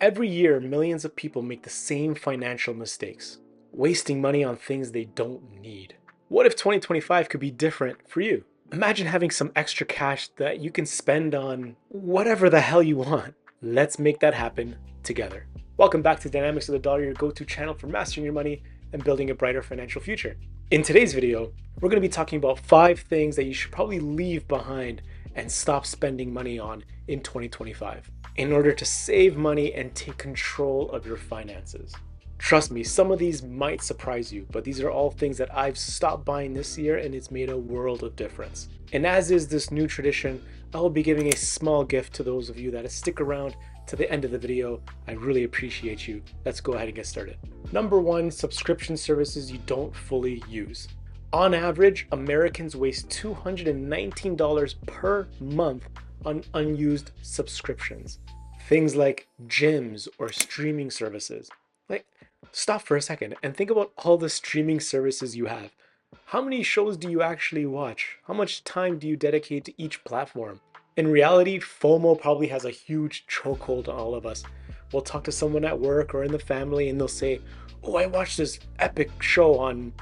Every year, millions of people make the same financial mistakes, wasting money on things they don't need. What if 2025 could be different for you? Imagine having some extra cash that you can spend on whatever the hell you want. Let's make that happen together. Welcome back to Dynamics of the Dollar, your go-to channel for mastering your money and building a brighter financial future. In today's video, we're going to be talking about 5 things that you should probably leave behind and stop spending money on in 2025 in order to save money and take control of your finances. Trust me, some of these might surprise you, but these are all things that I've stopped buying this year and it's made a world of difference. And as is this new tradition, I will be giving a small gift to those of you that stick around to the end of the video. I really appreciate you. Let's go ahead and get started. Number 1, subscription services you don't fully use. On average, Americans waste $219 per month on unused subscriptions. Things like gyms or streaming services. Like, stop for a second and think about all the streaming services you have. How many shows do you actually watch? How much time do you dedicate to each platform? In reality, FOMO probably has a huge chokehold on all of us. We'll talk to someone at work or in the family and they'll say, "Oh, I watched this epic show on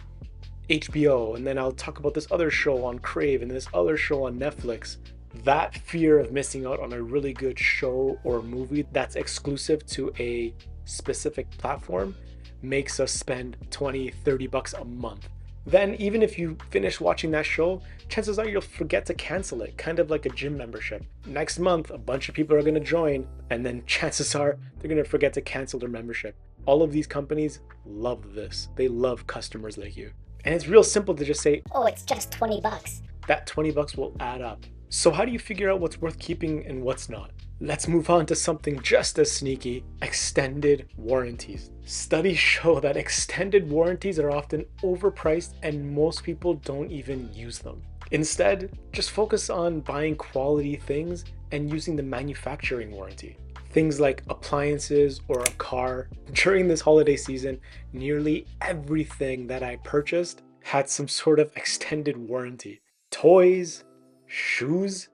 HBO," and then I'll talk about this other show on Crave and this other show on Netflix. That fear of missing out on a really good show or movie that's exclusive to a specific platform makes us spend 20, 30 bucks a month. Then even if you finish watching that show, chances are you'll forget to cancel it, kind of like a gym membership. Next month, a bunch of people are going to join, and then chances are they're going to forget to cancel their membership. All of these companies love this. They love customers like you. And it's real simple to just say, "Oh, it's just 20 bucks. That 20 bucks will add up. So how do you figure out what's worth keeping and what's not? Let's move on to something just as sneaky: extended warranties. Studies show that extended warranties are often overpriced and most people don't even use them. Instead, just focus on buying quality things and using the manufacturing warranty. Things like appliances or a car. During this holiday season, nearly everything that I purchased had some sort of extended warranty. Toys, shoes,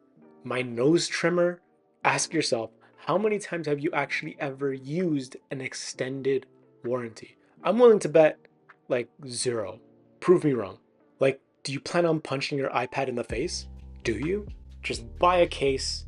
my nose trimmer. Ask yourself, how many times have you actually ever used an extended warranty? I'm willing to bet like 0. Prove me wrong. Like, do you plan on punching your iPad in the face? Do you? Just buy a case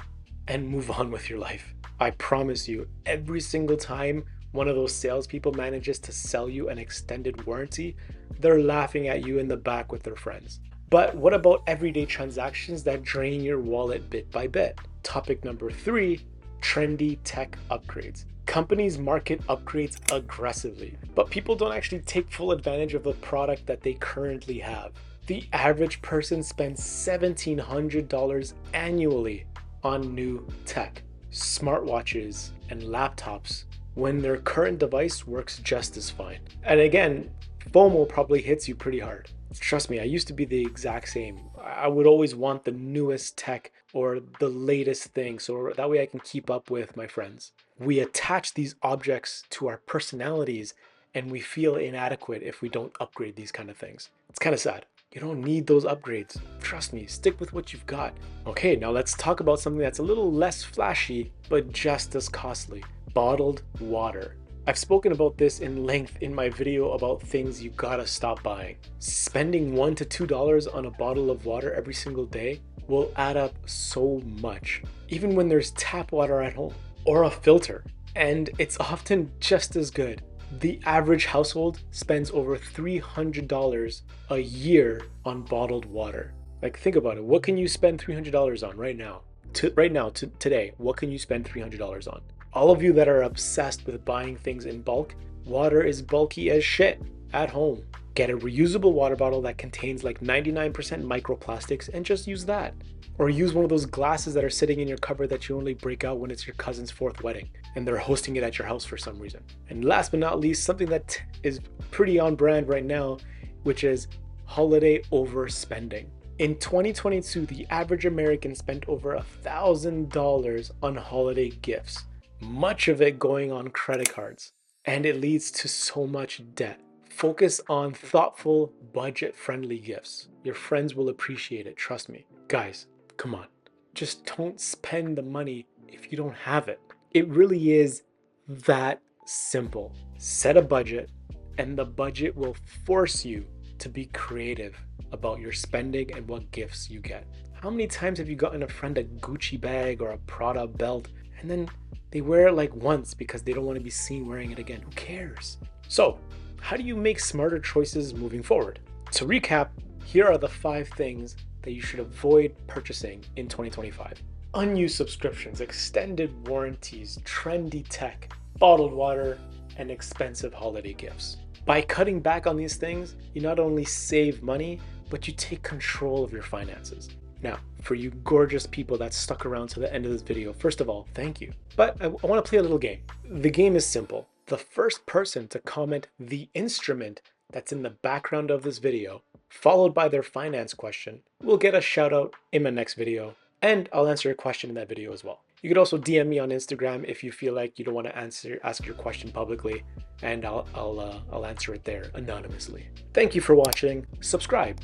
and move on with your life. I promise you, every single time one of those salespeople manages to sell you an extended warranty, they're laughing at you in the back with their friends. But what about everyday transactions that drain your wallet bit by bit? Topic number 3, trendy tech upgrades. Companies market upgrades aggressively, but people don't actually take full advantage of the product that they currently have. The average person spends $1,700 annually on new tech, smartwatches and laptops, when their current device works just as fine. And again, FOMO probably hits you pretty hard. Trust me, I used to be the exact same. I would always want the newest tech or the latest thing so that way I can keep up with my friends. We attach these objects to our personalities and we feel inadequate if we don't upgrade these kind of things. It's kind of sad. You don't need those upgrades. Trust me, stick with what you've got. Okay, now let's talk about something that's a little less flashy, but just as costly: bottled water. I've spoken about this in length in my video about things you gotta stop buying. Spending $1 to $2 on a bottle of water every single day will add up so much, even when there's tap water at home or a filter, and it's often just as good. The average household spends over $300 a year on bottled water. Like, think about it. What can you spend $300 on right now? Today, what can you spend $300 on? All of you that are obsessed with buying things in bulk, water is bulky as shit at home. Get a reusable water bottle that contains like 99% microplastics and just use that. Or use one of those glasses that are sitting in your cupboard that you only break out when it's your cousin's 4th wedding and they're hosting it at your house for some reason. And last but not least, something that is pretty on brand right now, which is holiday overspending. In 2022, the average American spent over $1,000 on holiday gifts, much of it going on credit cards, and it leads to so much debt. Focus on thoughtful, budget-friendly gifts. Your friends will appreciate it, trust me. Guys, come on. Just don't spend the money if you don't have it. It really is that simple. Set a budget, and the budget will force you to be creative about your spending and what gifts you get. How many times have you gotten a friend a Gucci bag or a Prada belt, and then they wear it like once because they don't want to be seen wearing it again? Who cares? So, how do you make smarter choices moving forward? To recap, here are the 5 things that you should avoid purchasing in 2025. Unused subscriptions, extended warranties, trendy tech, bottled water, and expensive holiday gifts. By cutting back on these things, you not only save money, but you take control of your finances. Now, for you gorgeous people that stuck around to the end of this video, first of all, thank you. But I want to play a little game. The game is simple. The first person to comment the instrument that's in the background of this video, followed by their finance question, will get a shout out in my next video, and I'll answer a question in that video as well. You could also DM me on Instagram if you feel like you don't want to ask your question publicly, and I'll answer it there anonymously. Thank you for watching. Subscribe.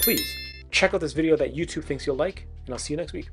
Please check out this video that YouTube thinks you'll like, and I'll see you next week.